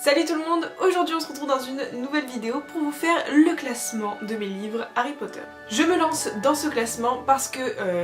Salut tout le monde, aujourd'hui on se retrouve dans une nouvelle vidéo pour vous faire le classement de mes livres Harry Potter. Je me lance dans ce classement parce que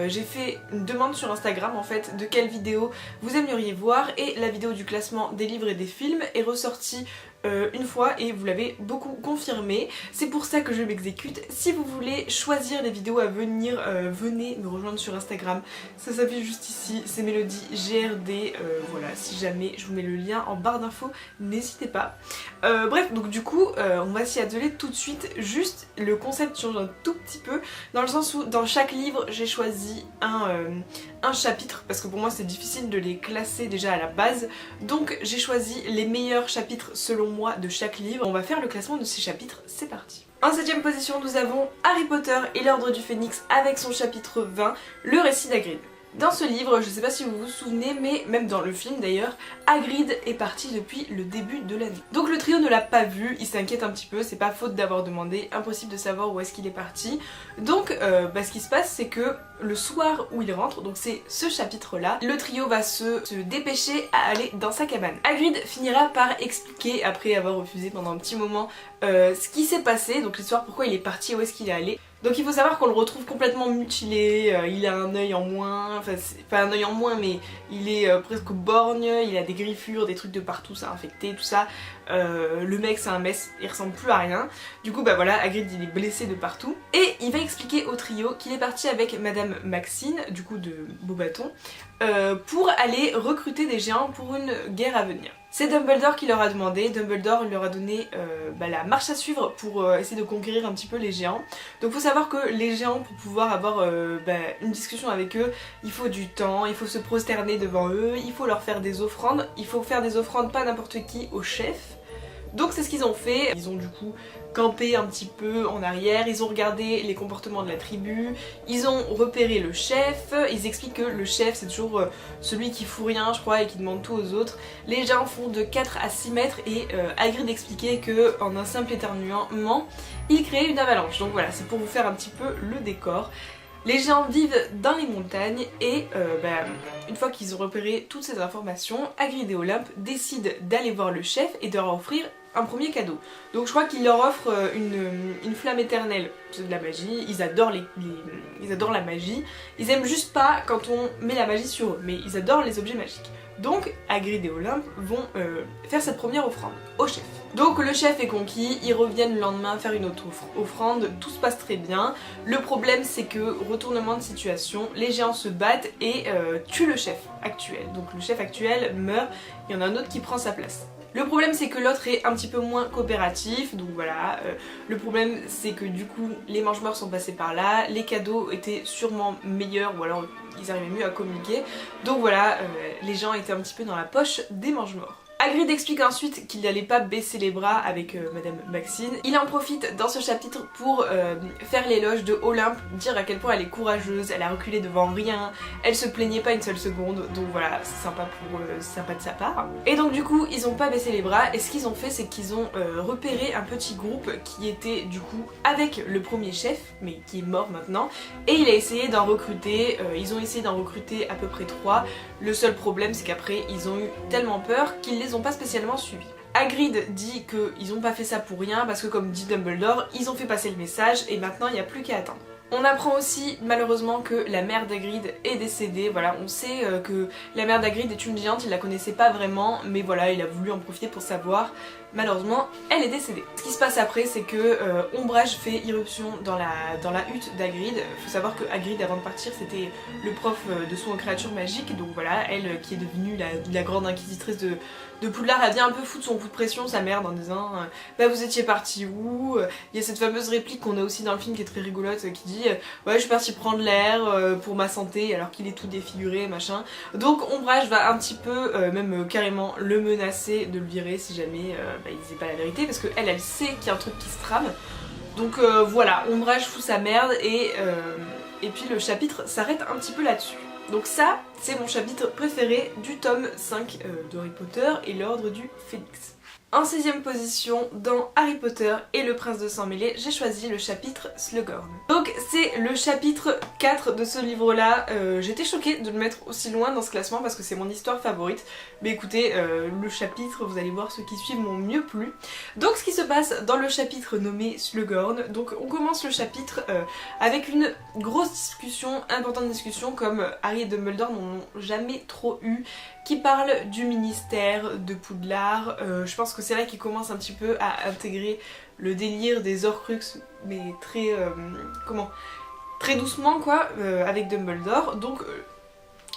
j'ai fait une demande sur Instagram en fait de quelle vidéo vous aimeriez voir et la vidéo du classement des livres et des films est ressortie une fois et vous l'avez beaucoup confirmé. C'est pour ça que je m'exécute. Si vous voulez choisir des vidéos à venir, venez me rejoindre sur Instagram. Ça s'affiche juste ici, c'est Mélodie GRD. Voilà, si jamais je vous mets le lien en barre d'infos, n'hésitez pas. Bref, donc du coup, on va s'y atteler tout de suite. Juste, le concept change un tout petit peu, dans le sens où dans chaque livre, j'ai choisi un chapitre, parce que pour moi c'est difficile de les classer déjà à la base. Donc j'ai choisi les meilleurs chapitres selon moi de chaque livre. On va faire le classement de ces chapitres, c'est parti. En 7ème position, nous avons Harry Potter et l'Ordre du Phénix avec son chapitre 20, le récit d'Hagrid. Dans ce livre, je sais pas si vous vous souvenez, mais même dans le film d'ailleurs, Hagrid est parti depuis le début de l'année. Donc le trio ne l'a pas vu, il s'inquiète un petit peu, c'est pas faute d'avoir demandé, impossible de savoir où est-ce qu'il est parti. Donc ce qui se passe, c'est que le soir où il rentre, donc c'est ce chapitre là, le trio va se dépêcher à aller dans sa cabane. Hagrid finira par expliquer, après avoir refusé pendant un petit moment, ce qui s'est passé, donc l'histoire pourquoi il est parti, où est-ce qu'il est allé. Donc il faut savoir qu'on le retrouve complètement mutilé, il a un œil en moins, enfin c'est pas un œil en moins mais il est presque borgne, il a des griffures, des trucs de partout, ça a infecté, tout ça. Le mec c'est un mess, il ressemble plus à rien. Du coup bah voilà, Hagrid il est blessé de partout. Et il va expliquer au trio qu'il est parti avec Madame Maxime, du coup de Beauxbatons, pour aller recruter des géants pour une guerre à venir. C'est Dumbledore qui leur a demandé, Dumbledore leur a donné la marche à suivre pour essayer de conquérir un petit peu les géants. Donc faut savoir que les géants, pour pouvoir avoir une discussion avec eux, il faut du temps, il faut se prosterner devant eux, il faut leur faire des offrandes, il faut faire des offrandes pas n'importe qui, au chef. Donc c'est ce qu'ils ont fait, ils ont du coup campé un petit peu en arrière, ils ont regardé les comportements de la tribu, ils ont repéré le chef, ils expliquent que le chef c'est toujours celui qui fout rien je crois et qui demande tout aux autres. Les gens font de 4 à 6 mètres et Hagrid expliquait que en un simple éternuement, il créait une avalanche. Donc voilà, c'est pour vous faire un petit peu le décor. Les géants vivent dans les montagnes et une fois qu'ils ont repéré toutes ces informations, Hagrid et Olympe décident d'aller voir le chef et de leur offrir un premier cadeau. Donc je crois qu'il leur offre une flamme éternelle, c'est de la magie, ils adorent, ils adorent la magie, ils aiment juste pas quand on met la magie sur eux, mais ils adorent les objets magiques. Donc Hagrid et Olympe vont faire cette première offrande au chef. Donc le chef est conquis, ils reviennent le lendemain faire une autre offrande, tout se passe très bien. Le problème c'est que, retournement de situation, les géants se battent et tuent le chef actuel. Donc le chef actuel meurt, il y en a un autre qui prend sa place. Le problème c'est que l'autre est un petit peu moins coopératif, donc voilà, le problème c'est que du coup les mange-morts sont passés par là, les cadeaux étaient sûrement meilleurs ou alors ils arrivaient mieux à communiquer, donc voilà, les gens étaient un petit peu dans la poche des mange-morts. Hagrid explique ensuite qu'il n'allait pas baisser les bras avec Madame Maxime. Il en profite dans ce chapitre pour faire l'éloge de Olympe, dire à quel point elle est courageuse, elle a reculé devant rien, elle se plaignait pas une seule seconde, donc voilà, c'est sympa de sa part. Et donc du coup, ils ont pas baissé les bras et ce qu'ils ont fait, c'est qu'ils ont repéré un petit groupe qui était du coup avec le premier chef, mais qui est mort maintenant, et il a essayé d'en recruter, ils ont essayé d'en recruter à peu près 3. Le seul problème, c'est qu'après, ils ont eu tellement peur qu'ils les ont pas spécialement suivis. Hagrid dit qu'ils ont pas fait ça pour rien parce que comme dit Dumbledore, ils ont fait passer le message et maintenant il n'y a plus qu'à attendre. On apprend aussi malheureusement que la mère d'Hagrid est décédée, voilà, on sait que la mère d'Hagrid est une géante, il la connaissait pas vraiment, mais voilà, il a voulu en profiter pour savoir. Malheureusement, elle est décédée. Ce qui se passe après, c'est que Ombrage fait irruption dans la hutte d'Hagrid. Faut savoir que Hagrid, avant de partir, c'était le prof de son créature magique, donc voilà, elle qui est devenue la grande inquisitrice de Poudlard, elle vient un peu foutre son coup de pression, sa mère, en disant bah vous étiez parti où? Il y a cette fameuse réplique qu'on a aussi dans le film qui est très rigolote, qui dit ouais je suis partie prendre l'air pour ma santé alors qu'il est tout défiguré machin. Donc Ombrage va un petit peu même carrément le menacer de le virer si jamais il disait pas la vérité, parce qu'elle sait qu'il y a un truc qui se trame. Donc voilà, Ombrage fout sa merde et puis le chapitre s'arrête un petit peu là-dessus. Donc ça, c'est mon chapitre préféré du tome 5 de Harry Potter et l'Ordre du Phénix. En 16e position, dans Harry Potter et le Prince de Sang Mêlé, j'ai choisi le chapitre Slughorn. Donc c'est le chapitre 4 de ce livre-là. J'étais choquée de le mettre aussi loin dans ce classement parce que c'est mon histoire favorite. Mais écoutez, le chapitre, vous allez voir, ceux qui suivent m'ont mieux plu. Donc ce qui se passe dans le chapitre nommé Slughorn, donc on commence le chapitre avec une grosse discussion, importante discussion comme Harry et Dumbledore n'en ont jamais trop eu, qui parle du ministère de Poudlard. Je pense que c'est là qu'il commence un petit peu à intégrer le délire des Horcruxes, mais très très doucement quoi, avec Dumbledore. Donc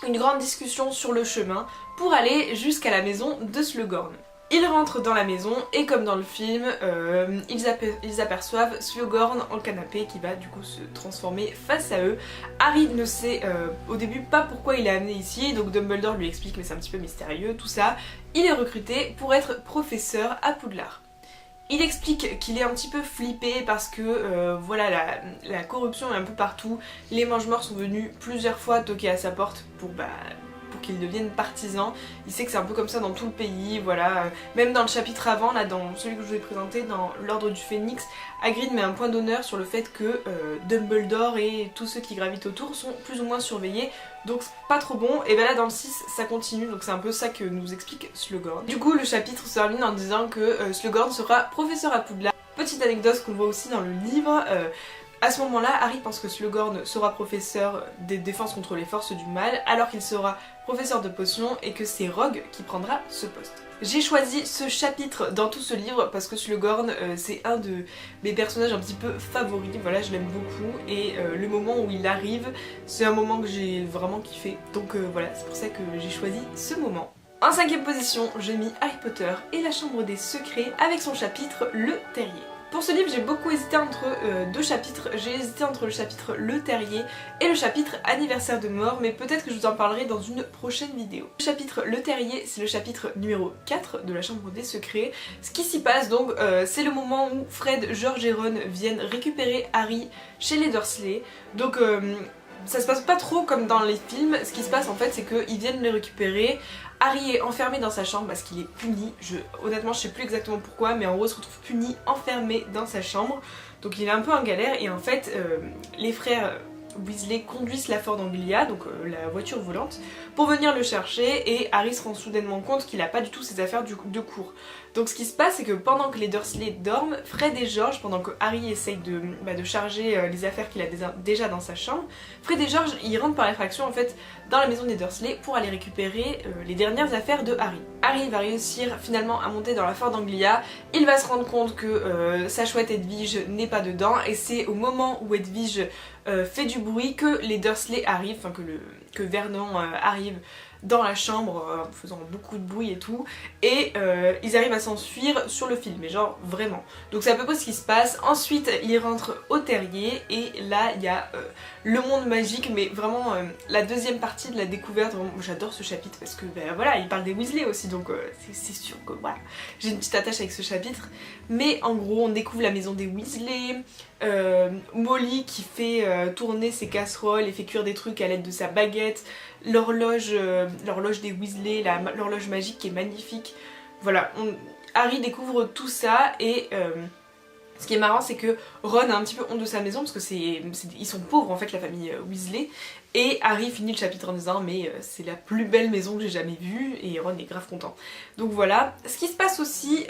une grande discussion sur le chemin pour aller jusqu'à la maison de Slughorn. Ils rentrent dans la maison et comme dans le film, ils aperçoivent Slughorn en canapé qui va du coup se transformer face à eux. Harry ne sait au début pas pourquoi il est amené ici, donc Dumbledore lui explique mais c'est un petit peu mystérieux, tout ça. Il est recruté pour être professeur à Poudlard. Il explique qu'il est un petit peu flippé parce que voilà, la corruption est un peu partout. Les Mange-Morts sont venus plusieurs fois toquer à sa porte pour qu'il devienne partisan. Il sait que c'est un peu comme ça dans tout le pays, voilà. Même dans le chapitre avant, là dans celui que je vous ai présenté, dans l'Ordre du Phénix, Hagrid met un point d'honneur sur le fait que Dumbledore et tous ceux qui gravitent autour sont plus ou moins surveillés, donc c'est pas trop bon. Et ben là dans le 6 ça continue, donc c'est un peu ça que nous explique Slughorn. Du coup le chapitre se termine en disant que Slughorn sera professeur à Poudlard. Petite anecdote qu'on voit aussi dans le livre, à ce moment-là, Harry pense que Slughorn sera professeur des défenses contre les forces du mal, alors qu'il sera professeur de potions et que c'est Rogue qui prendra ce poste. J'ai choisi ce chapitre dans tout ce livre parce que Slughorn c'est un de mes personnages un petit peu favoris, voilà, je l'aime beaucoup et le moment où il arrive, c'est un moment que j'ai vraiment kiffé, donc voilà, c'est pour ça que j'ai choisi ce moment. En 5e position, j'ai mis Harry Potter et la Chambre des Secrets avec son chapitre Le Terrier. Pour ce livre, j'ai beaucoup hésité entre deux chapitres. J'ai hésité entre le chapitre Le Terrier et le chapitre Anniversaire de mort, mais peut-être que je vous en parlerai dans une prochaine vidéo. Le chapitre Le Terrier, c'est le chapitre numéro 4 de la Chambre des Secrets. Ce qui s'y passe donc, c'est le moment où Fred, George et Ron viennent récupérer Harry chez les Dursley. Donc ça se passe pas trop comme dans les films. Ce qui se passe en fait, c'est qu'ils viennent le récupérer. Harry est enfermé dans sa chambre parce qu'il est puni. Honnêtement, je sais plus exactement pourquoi, mais en gros, il se retrouve puni, enfermé dans sa chambre. Donc il est un peu en galère et en fait, les frères Weasley conduisent la Ford Anglia, donc la voiture volante, pour venir le chercher et Harry se rend soudainement compte qu'il n'a pas du tout ses affaires de cours. Donc ce qui se passe, c'est que pendant que les Dursley dorment, Fred et George, pendant que Harry essaye de charger les affaires qu'il a déjà dans sa chambre, Fred et George ils rentrent par effraction en fait dans la maison des Dursley pour aller récupérer les dernières affaires de Harry. Harry va réussir finalement à monter dans la Ford Anglia, il va se rendre compte que sa chouette Edwige n'est pas dedans et c'est au moment où Edwige fait du bruit que les Dursley arrivent, enfin que Vernon arrive dans la chambre en faisant beaucoup de bruit et tout, et ils arrivent à s'enfuir sur le fil, mais genre vraiment. Donc c'est à peu près ce qui se passe. Ensuite ils rentrent au terrier et là il y a le monde magique, mais vraiment la deuxième partie de la découverte. J'adore ce chapitre parce que ben, voilà, il parle des Weasley aussi, donc c'est sûr que voilà, j'ai une petite attache avec ce chapitre. Mais en gros on découvre la maison des Weasley, Molly qui fait tourner ses casseroles et fait cuire des trucs à l'aide de sa baguette, l'horloge des Weasley, l'horloge magique qui est magnifique. Voilà, Harry découvre tout ça et ce qui est marrant c'est que Ron a un petit peu honte de sa maison parce que ils sont pauvres en fait, la famille Weasley, et Harry finit le chapitre en disant mais c'est la plus belle maison que j'ai jamais vue, et Ron est grave content. Donc voilà, ce qui se passe aussi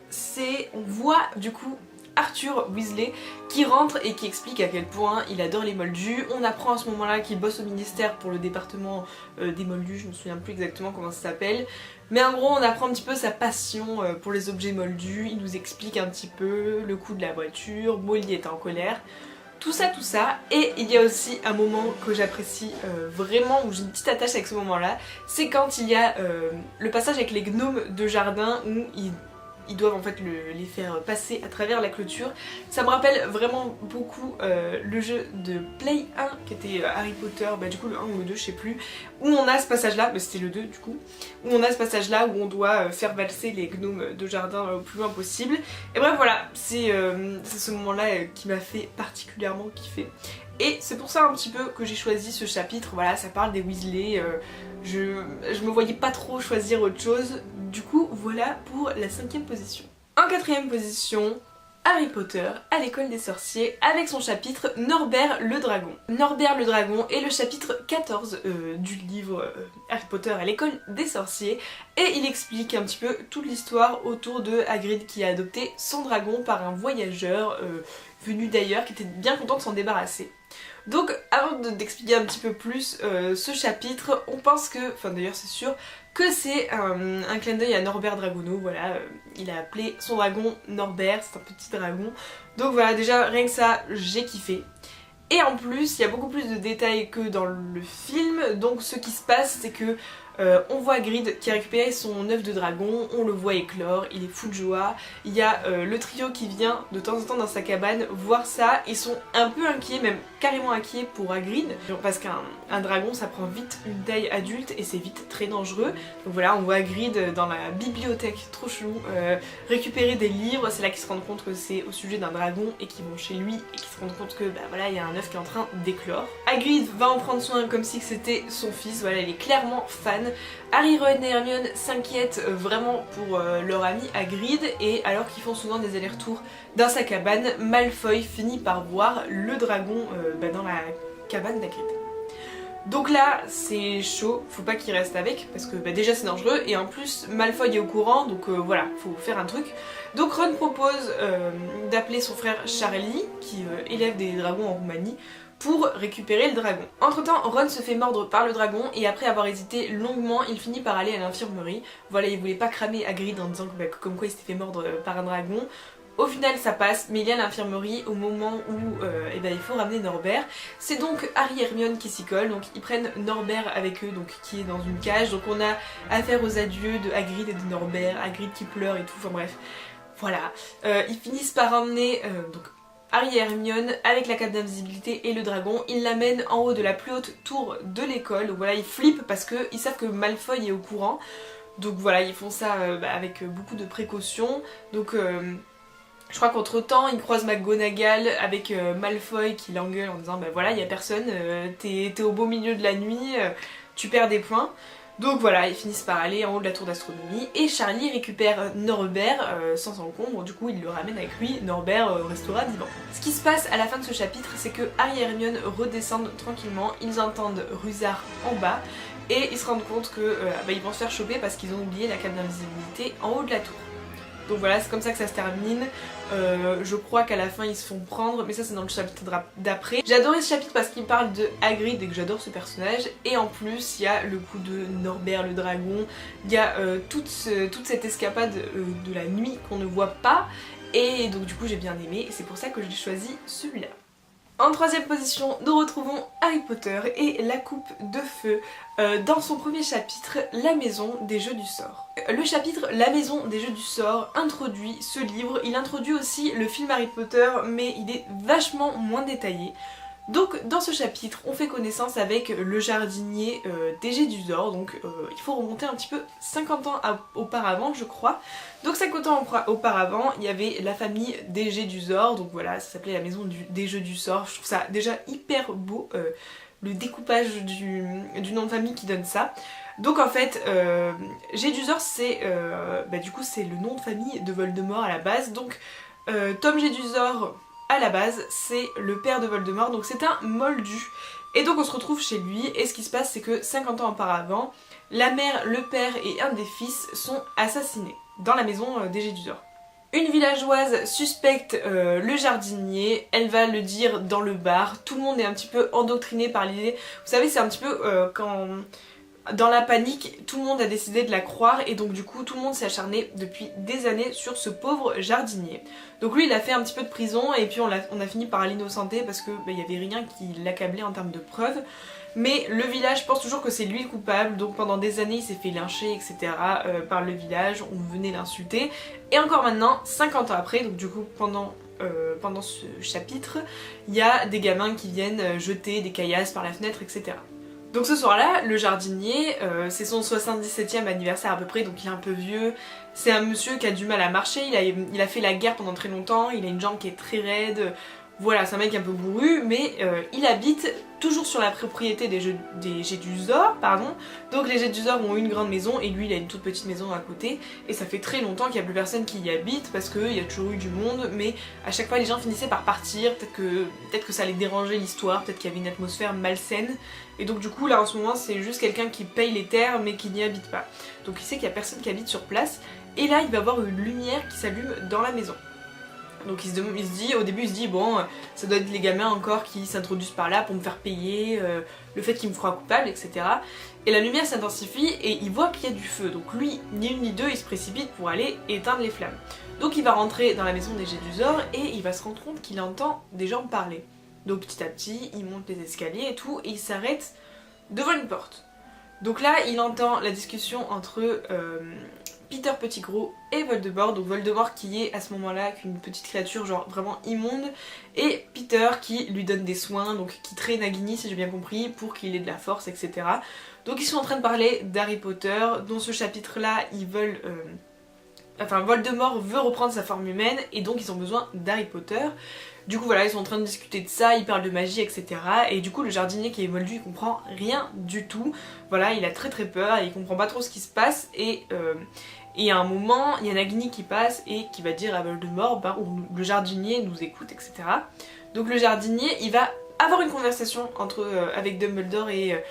c'est on voit du coup Arthur Weasley qui rentre et qui explique à quel point il adore les moldus. On apprend à ce moment là qu'il bosse au ministère pour le département des moldus, je me souviens plus exactement comment ça s'appelle, mais en gros on apprend un petit peu sa passion pour les objets moldus. Il nous explique un petit peu le coup de la voiture, Molly est en colère, tout ça, et il y a aussi un moment que j'apprécie vraiment, où j'ai une petite attache avec ce moment là, c'est quand il y a le passage avec les gnomes de jardin où ils doivent en fait les faire passer à travers la clôture. Ça me rappelle vraiment beaucoup le jeu de Play 1 qui était Harry Potter, bah du coup le 1 ou le 2 je sais plus, où on a ce passage là, mais c'était le 2 du coup, où on a ce passage là où on doit faire valser les gnomes de jardin au plus loin possible. Et bref voilà, c'est ce moment là qui m'a fait particulièrement kiffer. Et c'est pour ça un petit peu que j'ai choisi ce chapitre, voilà, ça parle des Weasley, je me voyais pas trop choisir autre chose, du coup voilà pour la 5e position. En 4e position, Harry Potter à l'école des sorciers avec son chapitre Norbert le dragon. Norbert le dragon est le chapitre 14 du livre Harry Potter à l'école des sorciers et il explique un petit peu toute l'histoire autour de Hagrid qui a adopté son dragon par un voyageur venu d'ailleurs qui était bien content de s'en débarrasser. Donc avant d'expliquer un petit peu plus ce chapitre, on pense que, enfin d'ailleurs c'est sûr, que c'est un clin d'œil à Norbert Dragono, voilà, il a appelé son dragon Norbert, c'est un petit dragon. Donc voilà, déjà rien que ça, j'ai kiffé. Et en plus, il y a beaucoup plus de détails que dans le film, donc ce qui se passe c'est que on voit Hagrid qui a récupéré son œuf de dragon, on le voit éclore, il est fou de joie. Il y a le trio qui vient de temps en temps dans sa cabane voir ça, ils sont un peu inquiets, même carrément inquiets pour Hagrid, parce qu'un dragon ça prend vite une taille adulte et c'est vite très dangereux. Donc voilà, on voit Hagrid dans la bibliothèque, trop chelou, récupérer des livres, c'est là qu'ils se rendent compte que c'est au sujet d'un dragon et qu'ils vont chez lui et qu'ils se rendent compte que bah voilà, il y a un œuf qui est en train d'éclore. Hagrid va en prendre soin comme si c'était son fils, voilà, il est clairement fan. Harry, Ron et Hermione s'inquiètent vraiment pour leur ami Hagrid et alors qu'ils font souvent des allers-retours dans sa cabane, Malfoy finit par voir le dragon dans la cabane d'Hagrid. Donc là c'est chaud, faut pas qu'il reste avec parce que déjà c'est dangereux et en plus Malfoy est au courant donc voilà, faut faire un truc. Donc Ron propose d'appeler son frère Charlie qui élève des dragons en Roumanie pour récupérer le dragon. Entre temps, Ron se fait mordre par le dragon et après avoir hésité longuement, il finit par aller à l'infirmerie. Voilà, il voulait pas cramer Hagrid en disant que, comme quoi il s'était fait mordre par un dragon. Au final ça passe, mais il y a l'infirmerie au moment où il faut ramener Norbert. C'est donc Harry et Hermione qui s'y collent, donc ils prennent Norbert avec eux, donc qui est dans une cage. Donc on a affaire aux adieux de Hagrid et de Norbert, Hagrid qui pleure et tout, enfin bref. Voilà, ils finissent par emmener donc Harry et Hermione avec la cape d'invisibilité et le dragon, ils l'amènent en haut de la plus haute tour de l'école. Donc voilà, ils flippent parce qu'ils savent que Malfoy est au courant. Donc voilà, ils font ça avec beaucoup de précautions. Donc je crois qu'entre temps, ils croisent McGonagall avec Malfoy qui l'engueule en disant bah voilà, il y a personne, t'es au beau milieu de la nuit, tu perds des points. Donc voilà, ils finissent par aller en haut de la tour d'astronomie et Charlie récupère Norbert sans encombre, du coup il le ramène avec lui, Norbert restera vivant. Ce qui se passe à la fin de ce chapitre, c'est que Harry et Hermione redescendent tranquillement, ils entendent Rusard en bas et ils se rendent compte que ils vont se faire choper parce qu'ils ont oublié la cape d'invisibilité en haut de la tour. Donc voilà, c'est comme ça que ça se termine. Je crois qu'à la fin ils se font prendre, mais ça c'est dans le chapitre d'après. J'ai adoré ce chapitre parce qu'il parle de Hagrid et que j'adore ce personnage. Et en plus il y a le coup de Norbert le dragon, il y a toute cette escapade de la nuit qu'on ne voit pas. Et donc du coup j'ai bien aimé et c'est pour ça que j'ai choisi celui-là. En 3e position, nous retrouvons Harry Potter et la coupe de feu dans son premier chapitre, La maison des jeux du sort. Le chapitre La maison des jeux du sort introduit ce livre, il introduit aussi le film Harry Potter mais il est vachement moins détaillé. Donc dans ce chapitre, on fait connaissance avec le jardinier DG Duzor, donc il faut remonter un petit peu 50 ans auparavant je crois. Donc 50 ans auparavant, il y avait la famille DG Duzor, donc voilà, ça s'appelait la maison des jeux du sort. Je trouve ça déjà hyper beau, le découpage du nom de famille qui donne ça. Donc en fait, G. Duzor c'est du coup c'est le nom de famille de Voldemort à la base, donc Tom G. Duzor à la base c'est le père de Voldemort, donc c'est un moldu. Et donc on se retrouve chez lui et ce qui se passe c'est que 50 ans auparavant, la mère, le père et un des fils sont assassinés dans la maison des G. Duzor. Une villageoise suspecte le jardinier, elle va le dire dans le bar, tout le monde est un petit peu endoctriné par l'idée. Vous savez c'est un petit peu quand... Dans la panique, tout le monde a décidé de la croire et donc du coup tout le monde s'est acharné depuis des années sur ce pauvre jardinier. Donc lui il a fait un petit peu de prison et puis on a fini par l'innocenter parce que il y avait rien qui l'accablait en termes de preuves. Mais le village pense toujours que c'est lui le coupable, donc pendant des années il s'est fait lyncher etc. Par le village, on venait l'insulter. Et encore maintenant, 50 ans après, donc du coup pendant ce chapitre, il y a des gamins qui viennent jeter des caillasses par la fenêtre etc. Donc ce soir-là, le jardinier, c'est son 77e anniversaire à peu près, donc il est un peu vieux. C'est un monsieur qui a du mal à marcher, il a fait la guerre pendant très longtemps, il a une jambe qui est très raide. Voilà, c'est un mec un peu bourru, mais il habite toujours sur la propriété des Jedusor, pardon. Donc les Jedusor ont une grande maison et lui il a une toute petite maison à côté. Et ça fait très longtemps qu'il n'y a plus personne qui y habite parce qu'il y a toujours eu du monde, mais à chaque fois les gens finissaient par partir, peut-être que ça allait déranger l'histoire, peut-être qu'il y avait une atmosphère malsaine. Et donc du coup là en ce moment c'est juste quelqu'un qui paye les terres mais qui n'y habite pas. Donc il sait qu'il n'y a personne qui habite sur place. Et là il va voir une lumière qui s'allume dans la maison. Donc au début il se dit bon ça doit être les gamins encore qui s'introduisent par là pour me faire payer le fait qu'ils me croient coupable, etc. Et la lumière s'intensifie et il voit qu'il y a du feu. Donc lui, ni une ni deux, il se précipite pour aller éteindre les flammes. Donc il va rentrer dans la maison des Jedusor et il va se rendre compte qu'il entend des gens parler. Donc petit à petit, il monte les escaliers et tout et il s'arrête devant une porte. Donc là, il entend la discussion entre Peter Pettigrew et Voldemort, donc Voldemort qui est à ce moment-là qu'une petite créature genre vraiment immonde, et Peter qui lui donne des soins, donc qui traîne Nagini si j'ai bien compris, pour qu'il ait de la force, etc. Donc ils sont en train de parler d'Harry Potter. Dans ce chapitre-là, ils veulent... Voldemort veut reprendre sa forme humaine et donc ils ont besoin d'Harry Potter. Du coup voilà, ils sont en train de discuter de ça, ils parlent de magie, etc. Et du coup le jardinier qui est moldu, il comprend rien du tout. Voilà, il a très peur et il comprend pas trop ce qui se passe. Et à un moment, il y a Nagini qui passe et qui va dire à Voldemort, le jardinier nous écoute, etc. Donc le jardinier, il va avoir une conversation avec Dumbledore et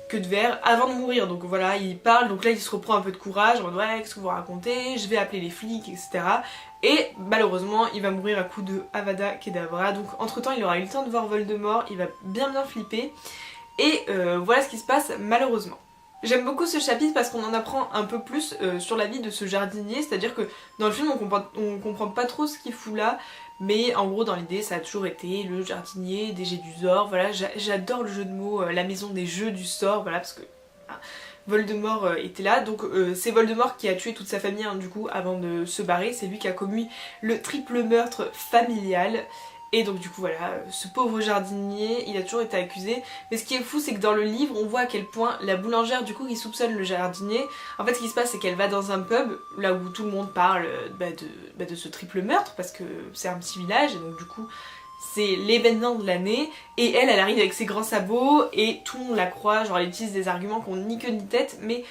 Queue de Verre avant de mourir. Donc voilà, il parle, donc là il se reprend un peu de courage, en mode ouais, qu'est-ce que vous racontez, je vais appeler les flics, etc. Et malheureusement, il va mourir à coup de Avada Kedavra. Donc entre temps, il aura eu le temps de voir Voldemort, il va bien flipper. Et voilà ce qui se passe malheureusement. J'aime beaucoup ce chapitre parce qu'on en apprend un peu plus sur la vie de ce jardinier, c'est-à-dire que dans le film on comprend pas trop ce qu'il fout là, mais en gros dans l'idée ça a toujours été le jardinier des Jedusor, voilà, j'adore le jeu de mots, la maison des jeux du sort, voilà, parce que Voldemort était là, donc c'est Voldemort qui a tué toute sa famille du coup avant de se barrer, c'est lui qui a commis le triple meurtre familial. Et donc du coup voilà, ce pauvre jardinier, il a toujours été accusé. Mais ce qui est fou, c'est que dans le livre, on voit à quel point la boulangère du coup qui soupçonne le jardinier, en fait ce qui se passe c'est qu'elle va dans un pub, là où tout le monde parle de ce triple meurtre, parce que c'est un petit village, et donc du coup c'est l'événement de l'année, et elle arrive avec ses grands sabots, et tout le monde la croit, genre elle utilise des arguments qui ont ni queue ni tête, mais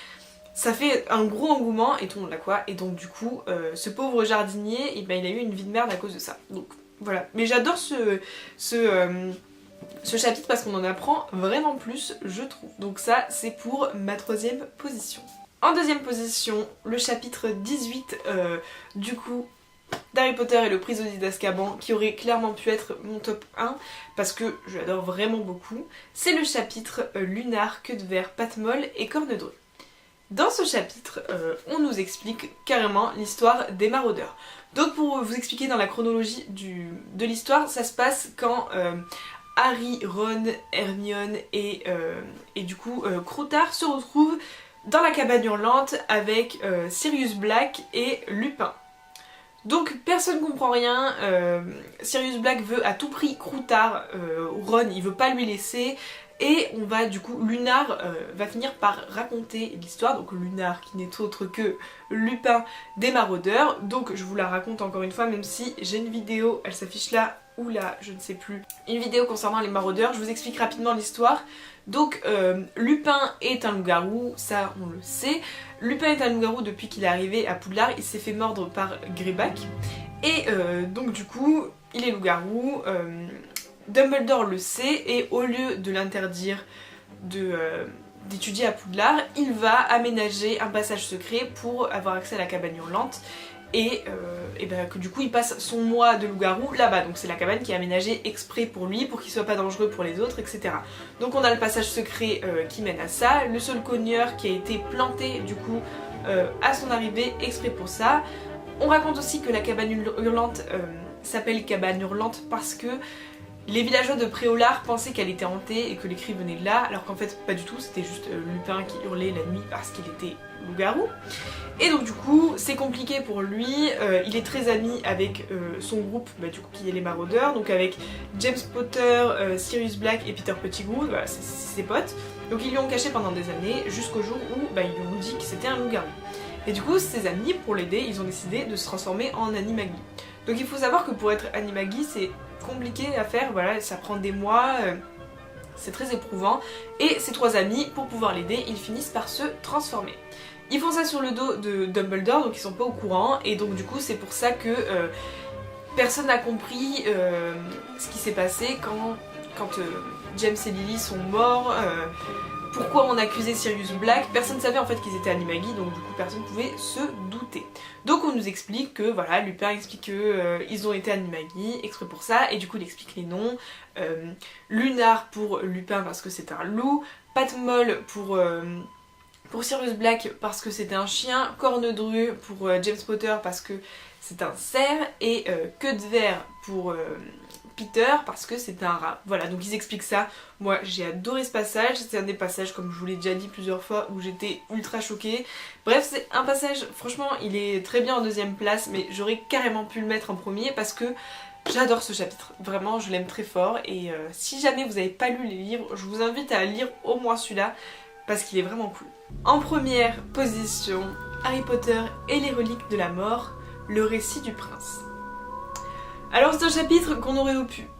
ça fait un gros engouement, et tout le monde la croit, et donc du coup, ce pauvre jardinier, il a eu une vie de merde à cause de ça. Donc voilà, mais j'adore ce chapitre parce qu'on en apprend vraiment plus, je trouve. Donc ça, c'est pour ma 3e position. En 2e position, le chapitre 18, du coup, d'Harry Potter et le prisonnier d'Azkaban, qui aurait clairement pu être mon top 1, parce que je l'adore vraiment beaucoup. C'est le chapitre Lunar, Queue de Verre, Patte-Molle et Corne-Dru. Dans ce chapitre, on nous explique carrément l'histoire des maraudeurs. Donc pour vous expliquer dans la chronologie de l'histoire, ça se passe quand Harry, Ron, Hermione et du coup Croutard se retrouvent dans la cabane hurlante avec Sirius Black et Lupin. Donc personne comprend rien, Sirius Black veut à tout prix Croutard, Ron il veut pas lui laisser. Et on va du coup, Lunar va finir par raconter l'histoire, donc Lunar qui n'est autre que Lupin des maraudeurs. Donc je vous la raconte encore une fois, même si j'ai une vidéo, elle s'affiche là ou là, je ne sais plus. Une vidéo concernant les maraudeurs, je vous explique rapidement l'histoire. Donc Lupin est un loup-garou, ça on le sait. Lupin est un loup-garou depuis qu'il est arrivé à Poudlard, il s'est fait mordre par Greyback. Et donc du coup, il est loup-garou. Dumbledore le sait et au lieu de l'interdire d'étudier à Poudlard, il va aménager un passage secret pour avoir accès à la cabane hurlante et que du coup il passe son mois de loup-garou là-bas, donc c'est la cabane qui est aménagée exprès pour lui, pour qu'il soit pas dangereux pour les autres, etc. Donc on a le passage secret qui mène à ça, le seul cogneur qui a été planté du coup à son arrivée exprès pour ça. On raconte aussi que la cabane hurlante s'appelle cabane hurlante parce que les villageois de Préolard pensaient qu'elle était hantée et que les cris venaient de là, alors qu'en fait pas du tout, c'était juste Lupin qui hurlait la nuit parce qu'il était loup-garou. Et donc du coup c'est compliqué pour lui, il est très ami avec son groupe du coup, qui est les maraudeurs, donc avec James Potter, Sirius Black et Peter Pettigrew, voilà, c'est ses potes. Donc ils lui ont caché pendant des années jusqu'au jour où ils lui ont dit que c'était un loup-garou. Et du coup ses amis, pour l'aider, ils ont décidé de se transformer en Animagi. Donc il faut savoir que pour être Animagi c'est compliqué à faire, voilà, ça prend des mois, c'est très éprouvant. Et ces 3 amis, pour pouvoir l'aider, ils finissent par se transformer. Ils font ça sur le dos de Dumbledore, donc ils sont pas au courant, et donc du coup c'est pour ça que personne n'a compris ce qui s'est passé quand James et Lily sont morts, pourquoi on accusait Sirius Black. Personne ne savait en fait qu'ils étaient Animagi, donc du coup personne ne pouvait se douter. Donc on nous explique que, voilà, Lupin explique qu'ils ont été Animagi, exprès pour ça, et du coup il explique les noms. Lunar pour Lupin parce que c'est un loup, Patmol pour Sirius Black parce que c'était un chien, Cornedru pour James Potter parce que c'est un cerf, et Queue de Verre pour Peter parce que c'est un rat. Voilà, donc ils expliquent ça. Moi j'ai adoré ce passage, c'est un des passages, comme je vous l'ai déjà dit plusieurs fois, où j'étais ultra choquée. Bref, c'est un passage, franchement il est très bien en 2ème place, mais j'aurais carrément pu le mettre en premier parce que j'adore ce chapitre, vraiment je l'aime très fort, et si jamais vous n'avez pas lu les livres, je vous invite à lire au moins celui-là parce qu'il est vraiment cool. En première position, Harry Potter et les reliques de la mort, le récit du prince. Alors c'est un chapitre qu'on aurait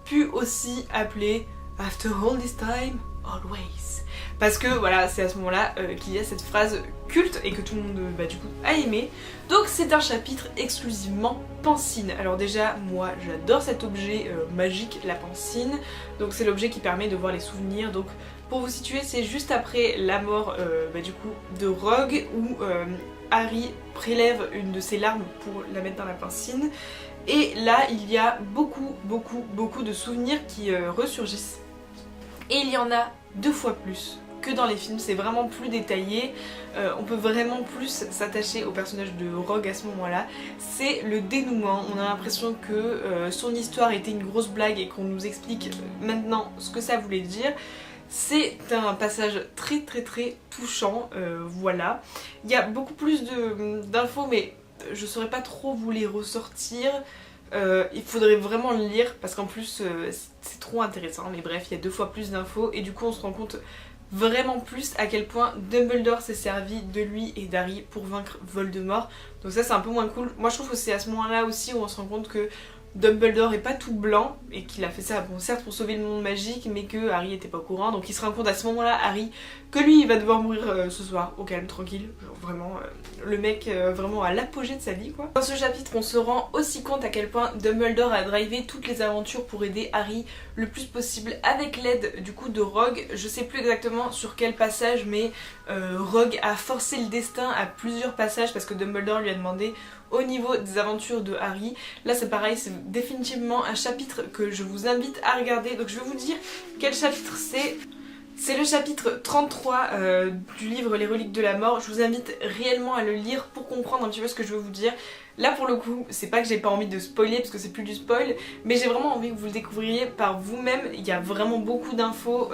pu aussi appeler After all this time, always. Parce que voilà, c'est à ce moment-là qu'il y a cette phrase culte et que tout le monde du coup a aimé. Donc c'est un chapitre exclusivement pancine. Alors déjà, moi j'adore cet objet magique, la pancine. Donc c'est l'objet qui permet de voir les souvenirs. Donc pour vous situer, c'est juste après la mort du coup de Rogue, où Harry prélève une de ses larmes pour la mettre dans la pancine. Et là, il y a beaucoup de souvenirs qui ressurgissent. Et il y en a 2 fois plus que dans les films, c'est vraiment plus détaillé, on peut vraiment plus s'attacher au personnage de Rogue à ce moment-là. C'est le dénouement, on a l'impression que son histoire était une grosse blague et qu'on nous explique maintenant ce que ça voulait dire. C'est un passage très touchant, voilà. Il y a beaucoup plus d'infos, mais je saurais pas trop vous les ressortir. Il faudrait vraiment le lire parce qu'en plus c'est trop intéressant, mais bref, il y a 2 fois plus d'infos et du coup on se rend compte vraiment plus à quel point Dumbledore s'est servi de lui et d'Harry pour vaincre Voldemort. Donc ça c'est un peu moins cool. Moi je trouve que c'est à ce moment là aussi où on se rend compte que Dumbledore est pas tout blanc et qu'il a fait ça, bon certes pour sauver le monde magique, mais que Harry était pas au courant, donc il se rend compte à ce moment là, Harry, que lui il va devoir mourir ce soir, au calme, tranquille, genre vraiment le mec vraiment à l'apogée de sa vie quoi. Dans ce chapitre on se rend aussi compte à quel point Dumbledore a drivé toutes les aventures pour aider Harry le plus possible avec l'aide du coup de Rogue. Je sais plus exactement sur quel passage, mais Rogue a forcé le destin à plusieurs passages parce que Dumbledore lui a demandé au niveau des aventures de Harry. Là c'est pareil, c'est définitivement un chapitre que je vous invite à regarder. Donc je vais vous dire quel chapitre c'est. C'est le chapitre 33 du livre Les Reliques de la Mort. Je vous invite réellement à le lire pour comprendre un petit peu ce que je veux vous dire. Là pour le coup, c'est pas que j'ai pas envie de spoiler parce que c'est plus du spoil, mais j'ai vraiment envie que vous le découvriez par vous-même. Il y a vraiment beaucoup d'infos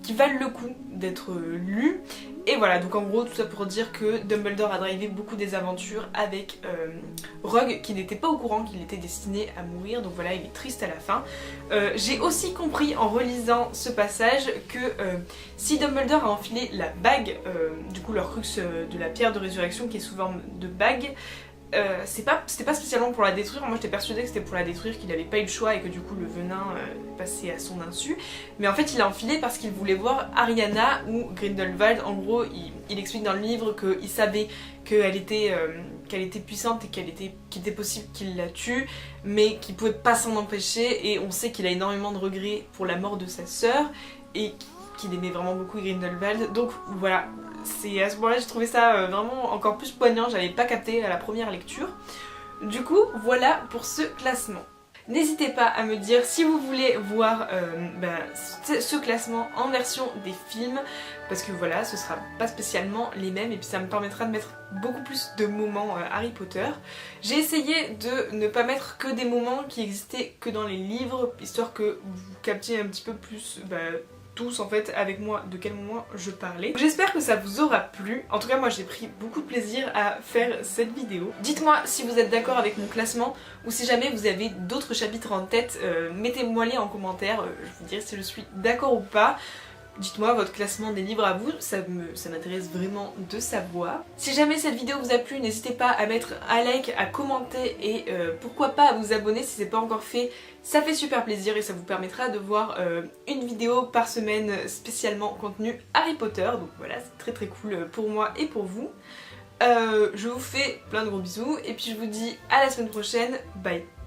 qui valent le coup d'être lues. Et voilà, donc en gros tout ça pour dire que Dumbledore a drivé beaucoup des aventures avec Rogue, qui n'était pas au courant qu'il était destiné à mourir, donc voilà, il est triste à la fin. J'ai aussi compris en relisant ce passage que si Dumbledore a enfilé la bague, du coup l'Horcrux de la pierre de résurrection qui est sous forme de bague, c'était pas spécialement pour la détruire. Moi j'étais persuadée que c'était pour la détruire, qu'il n'avait pas eu le choix et que du coup le venin passait à son insu. Mais en fait il l'a enfilé parce qu'il voulait voir Ariana ou Grindelwald. En gros il explique dans le livre qu'il savait qu'elle était puissante et qu'il était possible qu'il la tue, mais qu'il pouvait pas s'en empêcher. Et on sait qu'il a énormément de regrets pour la mort de sa sœur et qu'il aimait vraiment beaucoup Grindelwald. Donc voilà, c'est à ce moment-là j'ai trouvé ça vraiment encore plus poignant, j'avais pas capté à la première lecture. Du coup voilà pour ce classement. N'hésitez pas à me dire si vous voulez voir ce classement en version des films, parce que voilà, ce sera pas spécialement les mêmes et puis ça me permettra de mettre beaucoup plus de moments Harry Potter. J'ai essayé de ne pas mettre que des moments qui existaient que dans les livres, histoire que vous captiez un petit peu plus tous en fait avec moi de quel moment je parlais. J'espère que ça vous aura plu. En tout cas moi j'ai pris beaucoup de plaisir à faire cette vidéo. Dites-moi si vous êtes d'accord avec mon classement ou si jamais vous avez d'autres chapitres en tête, mettez-moi les en commentaire, je vous dirai si je suis d'accord ou pas. Dites-moi votre classement des livres à vous, ça m'intéresse vraiment de savoir. Si jamais cette vidéo vous a plu, n'hésitez pas à mettre un like, à commenter et pourquoi pas à vous abonner si c'est pas encore fait. Ça fait super plaisir et ça vous permettra de voir une vidéo par semaine spécialement contenu Harry Potter. Donc voilà, c'est très cool pour moi et pour vous. Je vous fais plein de gros bisous et puis je vous dis à la semaine prochaine. Bye!